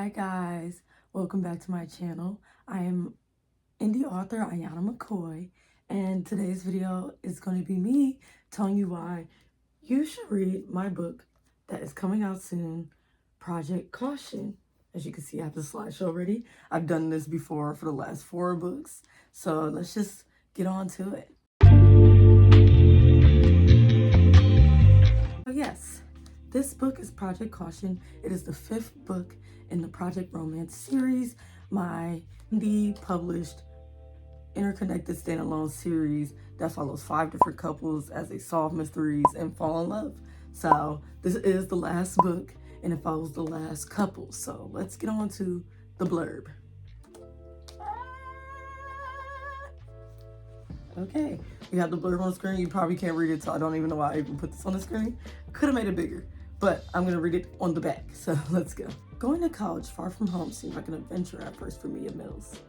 Hi guys, welcome back to my channel. I am indie author Ayana McCoy, and today's video is going to be me telling you why you should read my book that is coming out soon, Project Caution. As you can see, I have the slideshow already. I've done this before for the last 4 books, so let's just get on to it. So yes, this book is Project Caution. It is the 5th book in the Project Romance series, my indie published interconnected standalone series that follows 5 different couples as they solve mysteries and fall in love. So this is the last book and it follows the last couple. So let's get on to the blurb. Okay, we have the blurb on the screen. You probably can't read it, so I don't even know why I even put this on the screen. Could have made it bigger, but I'm gonna read it on the back, so let's go. Going to college far from home seemed like an adventure at first for Mia Mills.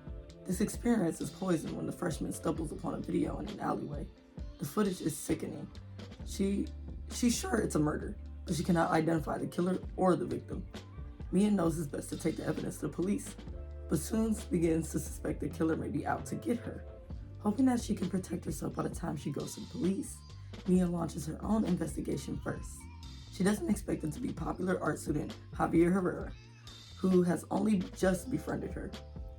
This experience is poison when the freshman stumbles upon a video in an alleyway. The footage is sickening. She's sure it's a murder, but she cannot identify the killer or the victim. Mia knows it's best to take the evidence to the police, but soon begins to suspect the killer may be out to get her. Hoping that she can protect herself by the time she goes to the police, Mia launches her own investigation first. She doesn't expect it to be popular art student Javier Herrera, who has only just befriended her.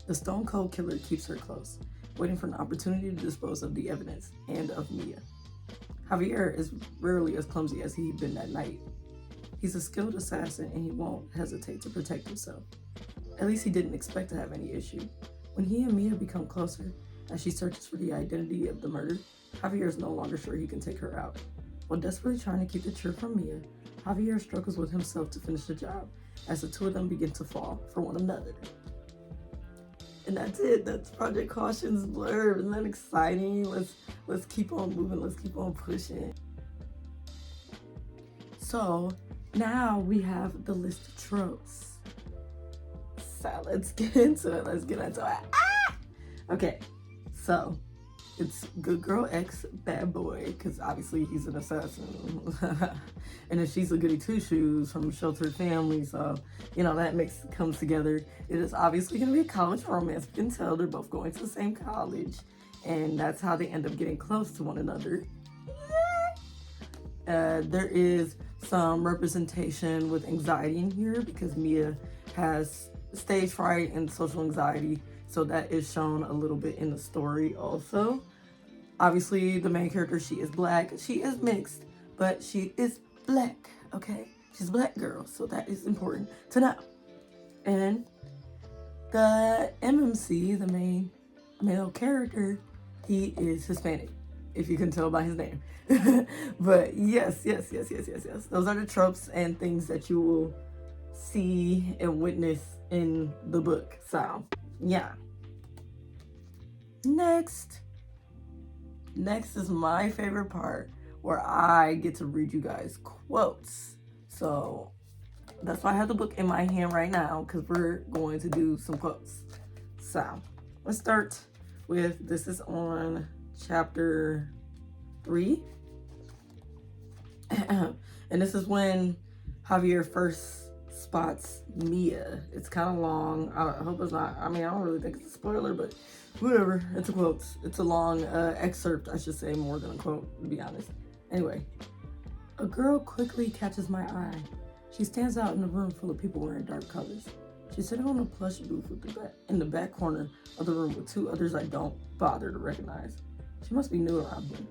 The stone cold killer keeps her close, waiting for an opportunity to dispose of the evidence and of Mia. Javier is rarely as clumsy as he'd been that night. He's a skilled assassin and he won't hesitate to protect himself. At least he didn't expect to have any issue. When he and Mia become closer, as she searches for the identity of the murder, Javier is no longer sure he can take her out. While desperately trying to keep the truth from Mia, Javier struggles with himself to finish the job as the two of them begin to fall for one another. And that's it. That's Project Caution's blurb. Isn't that exciting? Let's keep on moving. Let's keep on pushing. So now we have the list of tropes. So let's get into it. Okay. So it's good girl X bad boy, because obviously he's an assassin. And then she's a goody two-shoes from a sheltered family, so you know that mix comes together. It is obviously going to be a college romance. You can tell they're both going to the same college, and that's how they end up getting close to one another. There is some representation with anxiety in here because Mia has stage fright and social anxiety, so that is shown a little bit in the story also. Obviously, the main character, she is black. She is mixed, but she is black, okay? She's a black girl, so that is important to know. And the MMC, the main male character, he is Hispanic, if you can tell by his name. But yes. Those are the tropes and things that you will see and witness in the book. So, yeah. Next is my favorite part, where I get to read you guys quotes. So that's why I have the book in my hand right now, because we're going to do some quotes. So let's start with, this is on chapter 3. And this is when Javier first spots Mia. It's kind of long. I hope it's not, I don't really think it's a spoiler, but whatever. It's a quote. It's a long excerpt, I should say, more than a quote, to be honest. Anyway, a girl quickly catches my eye. She stands out in a room full of people wearing dark colors. She's sitting on a plush booth in the back corner of the room with 2 others I don't bother to recognize. She must be new around here.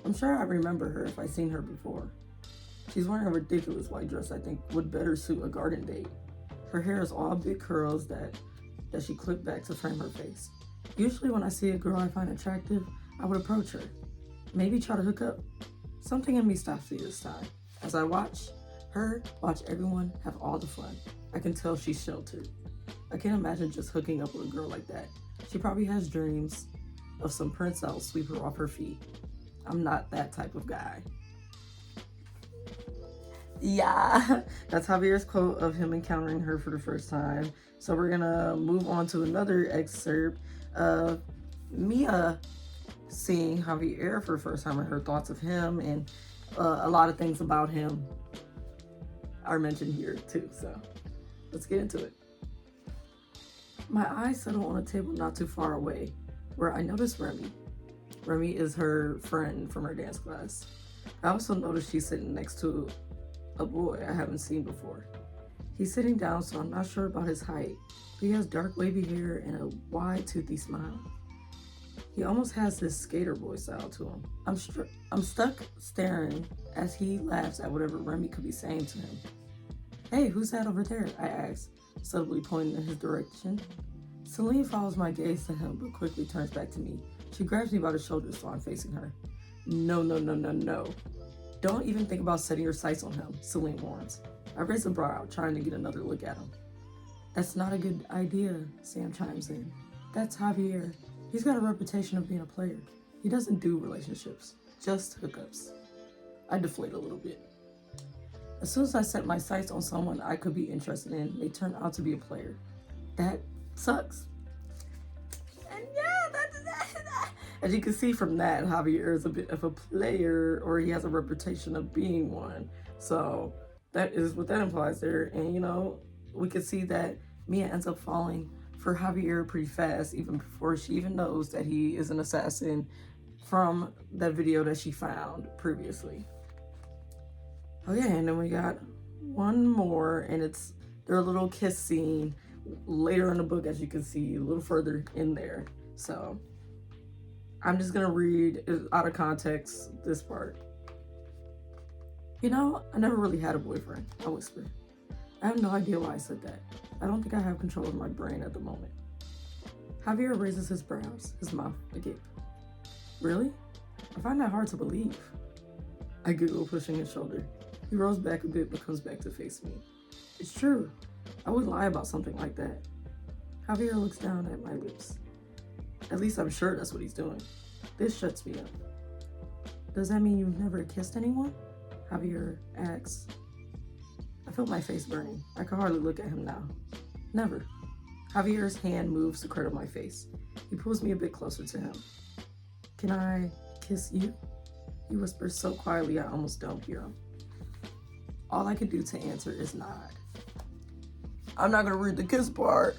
I'm sure I remember her if I've seen her before. She's wearing a ridiculous white dress I think would better suit a garden date. Her hair is all big curls that she clipped back to frame her face. Usually when I see a girl I find attractive, I would approach her. Maybe try to hook up. Something in me stops me this time. As I watch everyone have all the fun. I can tell she's sheltered. I can't imagine just hooking up with a girl like that. She probably has dreams of some prince that'll sweep her off her feet. I'm not that type of guy. Yeah, that's Javier's quote of him encountering her for the first time. So we're gonna move on to another excerpt of Mia seeing Javier for the first time and her thoughts of him, and a lot of things about him are mentioned here too. So let's get into it. My eyes settle on a table not too far away, where I notice Remy. Remy is her friend from her dance class. I also notice she's sitting next to a boy I haven't seen before. He's sitting down, so I'm not sure about his height, but he has dark wavy hair and a wide toothy smile. He almost has this skater boy style to him. I'm stuck staring as he laughs at whatever Remy could be saying to him. Hey, who's that over there? I ask, subtly pointing in his direction. Celine follows my gaze to him, but quickly turns back to me. She grabs me by the shoulders so I'm facing her. No. Don't even think about setting your sights on him, Celine warns. I raise a brow, trying to get another look at him. That's not a good idea, Sam chimes in. That's Javier. He's got a reputation of being a player. He doesn't do relationships, just hookups. I deflate a little bit. As soon as I set my sights on someone I could be interested in, they turn out to be a player. That sucks. And yeah, that's as you can see from that, Javier is a bit of a player, or he has a reputation of being one. So that is what that implies there. And you know, we can see that Mia ends up falling for Javier pretty fast, even before she even knows that he is an assassin from that video that she found previously. Okay, and then we got one more, and it's their little kiss scene later in the book, as you can see, a little further in there. So I'm just gonna read out of context this part. You know, I never really had a boyfriend, I whisper. I have no idea why I said that. I don't think I have control of my brain at the moment. Javier raises his brows, his mouth agape. Really? I find that hard to believe. I giggle, pushing his shoulder. He rolls back a bit but comes back to face me. It's true. I wouldn't lie about something like that. Javier looks down at my lips. At least I'm sure that's what he's doing. This shuts me up. Does that mean you've never kissed anyone? Javier asks. I feel my face burning. I can hardly look at him now. Never. Javier's hand moves to cradle my face. He pulls me a bit closer to him. Can I kiss you? He whispers so quietly I almost don't hear him. All I can do to answer is nod. I'm not gonna read the kiss part.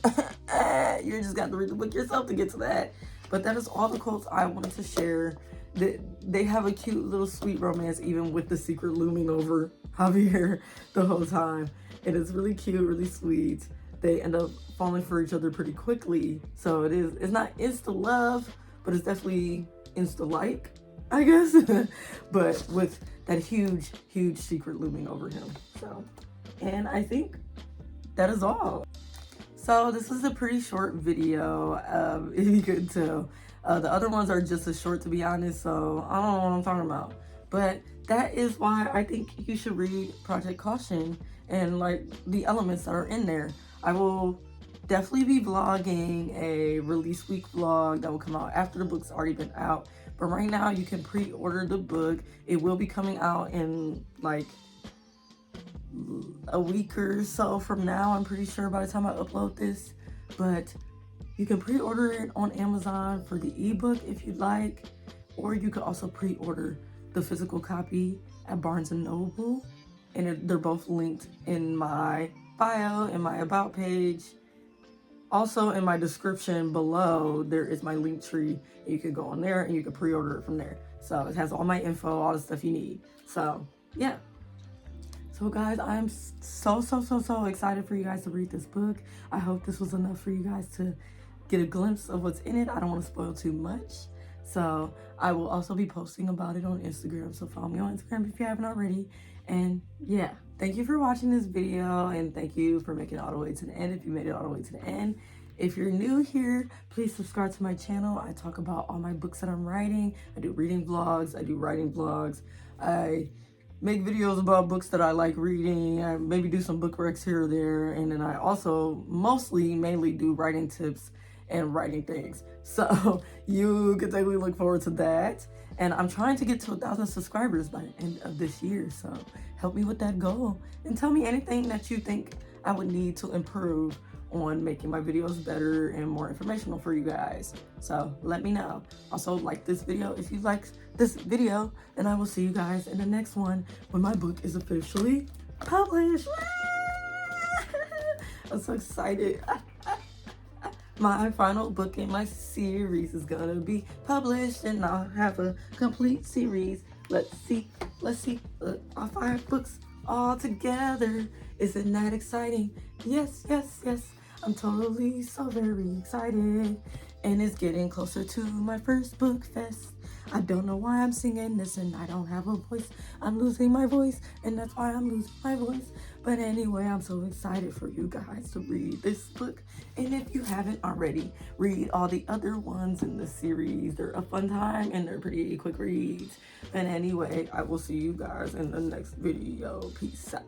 You just got to read the book yourself to get to that. But that is all the quotes I wanted to share. They have a cute little sweet romance, even with the secret looming over Javier the whole time. It is really cute, really sweet. They end up falling for each other pretty quickly. So it's not insta love, but it's definitely insta like, I guess. But with that huge secret looming over him. So, and I think that is all. So this was a pretty short video, if you couldn't tell. The other ones are just as short, to be honest, so I don't know what I'm talking about. But that is why I think you should read Project Caution and like the elements that are in there. I will definitely be vlogging a release week vlog that will come out after the book's already been out. But right now you can pre-order the book. It will be coming out in like a week or so from now, I'm pretty sure, by the time I upload this. But you can pre-order it on Amazon for the ebook if you'd like, or you could also pre-order the physical copy at Barnes & Noble, and they're both linked in my bio, in my about page. Also in my description below, there is my link tree. You can go on there and you can pre-order it from there. So it has all my info, all the stuff you need. So yeah. So guys, I'm so excited for you guys to read this book. I hope this was enough for you guys to get a glimpse of what's in it. I don't want to spoil too much. So I will also be posting about it on Instagram. So follow me on Instagram if you haven't already. And yeah, thank you for watching this video, and thank you for making it all the way to the end if you made it all the way to the end. If you're new here, please subscribe to my channel. I talk about all my books that I'm writing. I do reading vlogs, I do writing vlogs. I make videos about books that I like reading. I maybe do some book recs here or there. And then I also mainly do writing tips and writing things. So you can definitely look forward to that. And I'm trying to get to 1,000 subscribers by the end of this year. So help me with that goal. And tell me anything that you think I would need to improve on making my videos better and more informational for you guys. So let me know. Also, like this video if you like this video, and I will see you guys in the next one when my book is officially published. I'm so excited. My final book in my series is gonna be published, and I'll have a complete series. Let's see, all 5 books all together. Isn't that exciting? Yes, yes, yes. I'm totally so very excited. And it's getting closer to my first book fest. I don't know why I'm singing this and I don't have a voice. I'm losing my voice, and that's why I'm losing my voice. But anyway, I'm so excited for you guys to read this book. And if you haven't already, read all the other ones in the series. They're a fun time and they're pretty quick reads. And anyway, I will see you guys in the next video. Peace out.